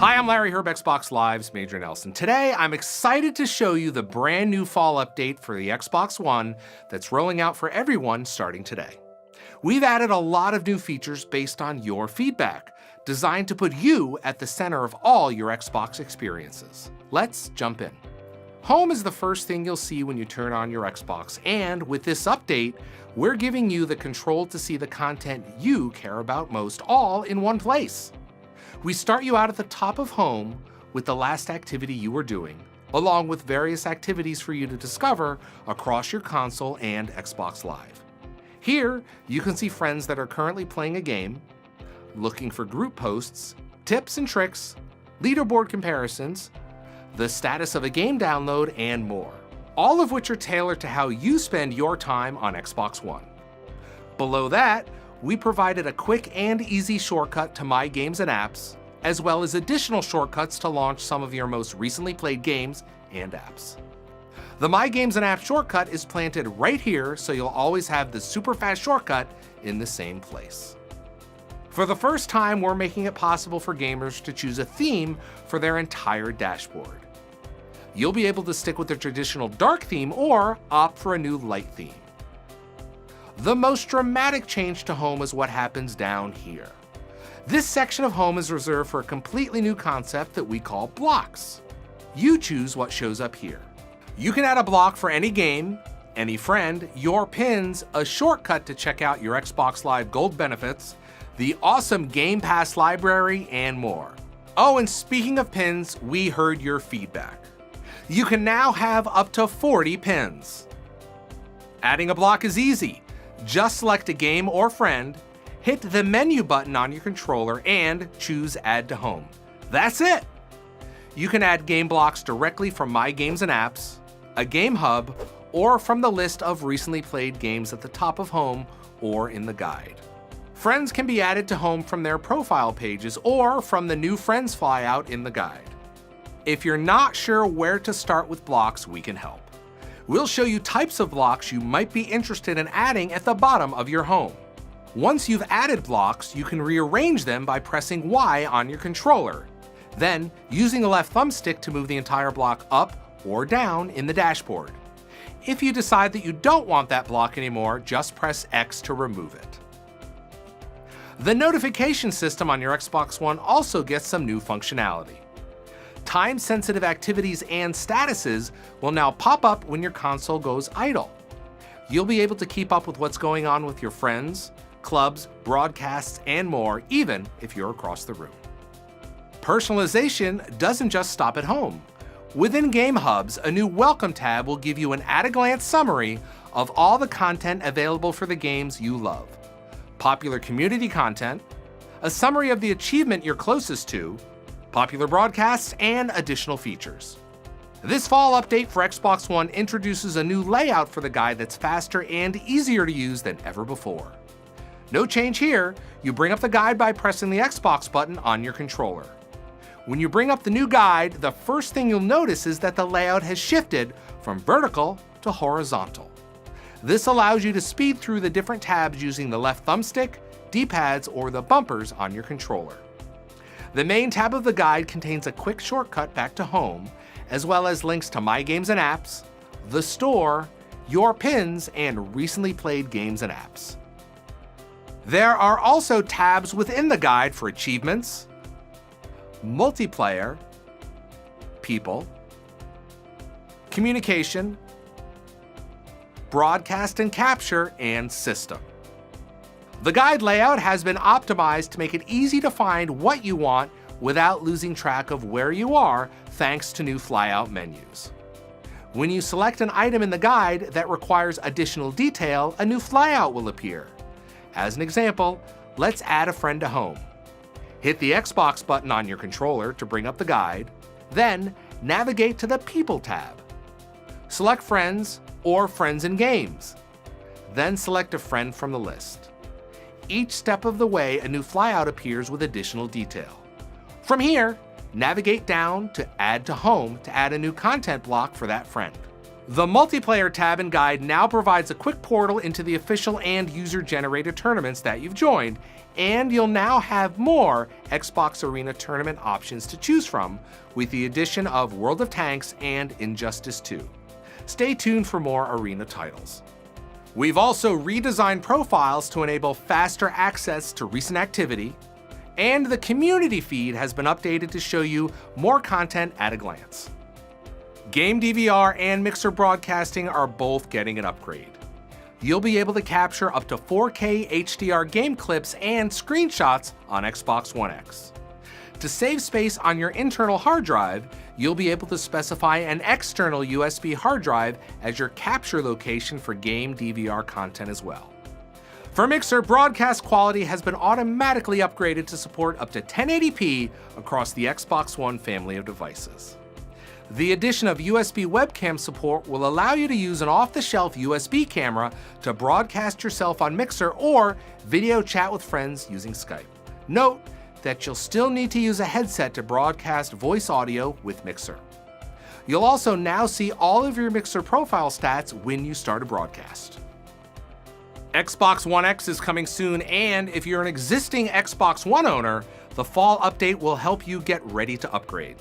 Hi, I'm Larry Herb, Xbox Live's Major Nelson. Today, I'm excited to show you the brand new fall update for the Xbox One that's rolling out for everyone starting today. We've added a lot of new features based on your feedback, designed to put you at the center of all your Xbox experiences. Let's jump in. Home is the first thing you'll see when you turn on your Xbox, and with this update, we're giving you the control to see the content you care about most all in one place. We start you out at the top of Home with the last activity you were doing, along with various activities for you to discover across your console and Xbox Live. Here, you can see friends that are currently playing a game, looking for group posts, tips and tricks, leaderboard comparisons, the status of a game download, and more, all of which are tailored to how you spend your time on Xbox One. Below that, we provided a quick and easy shortcut to My Games and Apps, as well as additional shortcuts to launch some of your most recently played games and apps. The My Games and Apps shortcut is planted right here, so you'll always have the super fast shortcut in the same place. For the first time, we're making it possible for gamers to choose a theme for their entire dashboard. You'll be able to stick with the traditional dark theme or opt for a new light theme. The most dramatic change to Home is what happens down here. This section of Home is reserved for a completely new concept that we call blocks. You choose what shows up here. You can add a block for any game, any friend, your pins, a shortcut to check out your Xbox Live Gold benefits, the awesome Game Pass library, and more. Oh, and speaking of pins, we heard your feedback. You can now have up to 40 pins. Adding a block is easy. Just select a game or friend, hit the menu button on your controller, and choose Add to Home. That's it! You can add game blocks directly from My Games and Apps, a game hub, or from the list of recently played games at the top of Home or in the guide. Friends can be added to Home from their profile pages or from the new Friends flyout in the guide. If you're not sure where to start with blocks, we can help. We'll show you types of blocks you might be interested in adding at the bottom of your Home. Once you've added blocks, you can rearrange them by pressing Y on your controller, then using the left thumbstick to move the entire block up or down in the dashboard. If you decide that you don't want that block anymore, just press X to remove it. The notification system on your Xbox One also gets some new functionality. Time-sensitive activities and statuses will now pop up when your console goes idle. You'll be able to keep up with what's going on with your friends, clubs, broadcasts, and more, even if you're across the room. Personalization doesn't just stop at Home. Within Game Hubs, a new Welcome tab will give you an at-a-glance summary of all the content available for the games you love, popular community content, a summary of the achievement you're closest to, popular broadcasts, and additional features. This fall update for Xbox One introduces a new layout for the guide that's faster and easier to use than ever before. No change here. You bring up the guide by pressing the Xbox button on your controller. When you bring up the new guide, the first thing you'll notice is that the layout has shifted from vertical to horizontal. This allows you to speed through the different tabs using the left thumbstick, D-pads, or the bumpers on your controller. The main tab of the guide contains a quick shortcut back to Home, as well as links to My Games and Apps, the store, your pins, and recently played games and apps. There are also tabs within the guide for achievements, multiplayer, people, communication, broadcast and capture, and system. The guide layout has been optimized to make it easy to find what you want without losing track of where you are, thanks to new flyout menus. When you select an item in the guide that requires additional detail, a new flyout will appear. As an example, let's add a friend to Home. Hit the Xbox button on your controller to bring up the guide, then navigate to the People tab. Select Friends or Friends and Games. Then select a friend from the list. Each step of the way, a new flyout appears with additional detail. From here, navigate down to Add to Home to add a new content block for that friend. The multiplayer tab and guide now provides a quick portal into the official and user-generated tournaments that you've joined, and you'll now have more Xbox Arena tournament options to choose from with the addition of World of Tanks and Injustice 2. Stay tuned for more Arena titles. We've also redesigned profiles to enable faster access to recent activity, and the community feed has been updated to show you more content at a glance. Game DVR and Mixer broadcasting are both getting an upgrade. You'll be able to capture up to 4K HDR game clips and screenshots on Xbox One X. To save space on your internal hard drive, you'll be able to specify an external USB hard drive as your capture location for game DVR content as well. For Mixer, broadcast quality has been automatically upgraded to support up to 1080p across the Xbox One family of devices. The addition of USB webcam support will allow you to use an off-the-shelf USB camera to broadcast yourself on Mixer or video chat with friends using Skype. Note that you'll still need to use a headset to broadcast voice audio with Mixer. You'll also now see all of your Mixer profile stats when you start a broadcast. Xbox One X is coming soon, and if you're an existing Xbox One owner, the fall update will help you get ready to upgrade.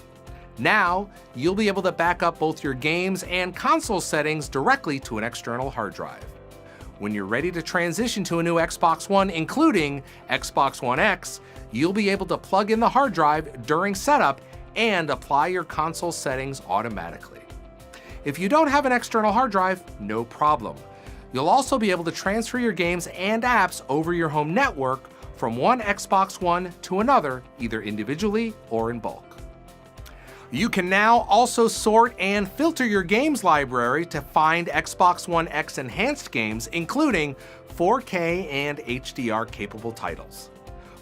Now, you'll be able to back up both your games and console settings directly to an external hard drive. When you're ready to transition to a new Xbox One, including Xbox One X, you'll be able to plug in the hard drive during setup and apply your console settings automatically. If you don't have an external hard drive, no problem. You'll also be able to transfer your games and apps over your home network from one Xbox One to another, either individually or in bulk. You can now also sort and filter your games library to find Xbox One X enhanced games, including 4K and HDR capable titles.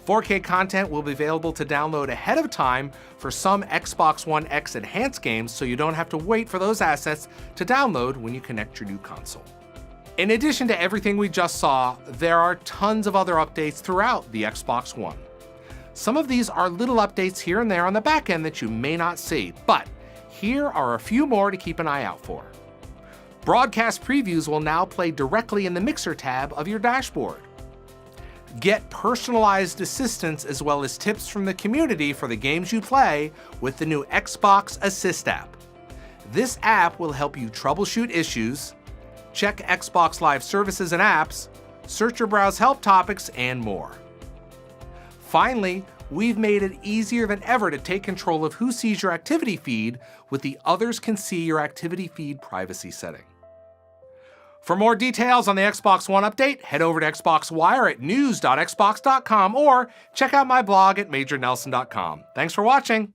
4K content will be available to download ahead of time for some Xbox One X enhanced games, so you don't have to wait for those assets to download when you connect your new console. In addition to everything we just saw, there are tons of other updates throughout the Xbox One. Some of these are little updates here and there on the back end that you may not see, but here are a few more to keep an eye out for. Broadcast previews will now play directly in the Mixer tab of your dashboard. Get personalized assistance as well as tips from the community for the games you play with the new Xbox Assist app. This app will help you troubleshoot issues, check Xbox Live services and apps, search or browse help topics, and more. Finally, we've made it easier than ever to take control of who sees your activity feed with the Others Can See Your Activity Feed privacy setting. For more details on the Xbox One update, head over to Xbox Wire at news.xbox.com or check out my blog at majornelson.com. Thanks for watching.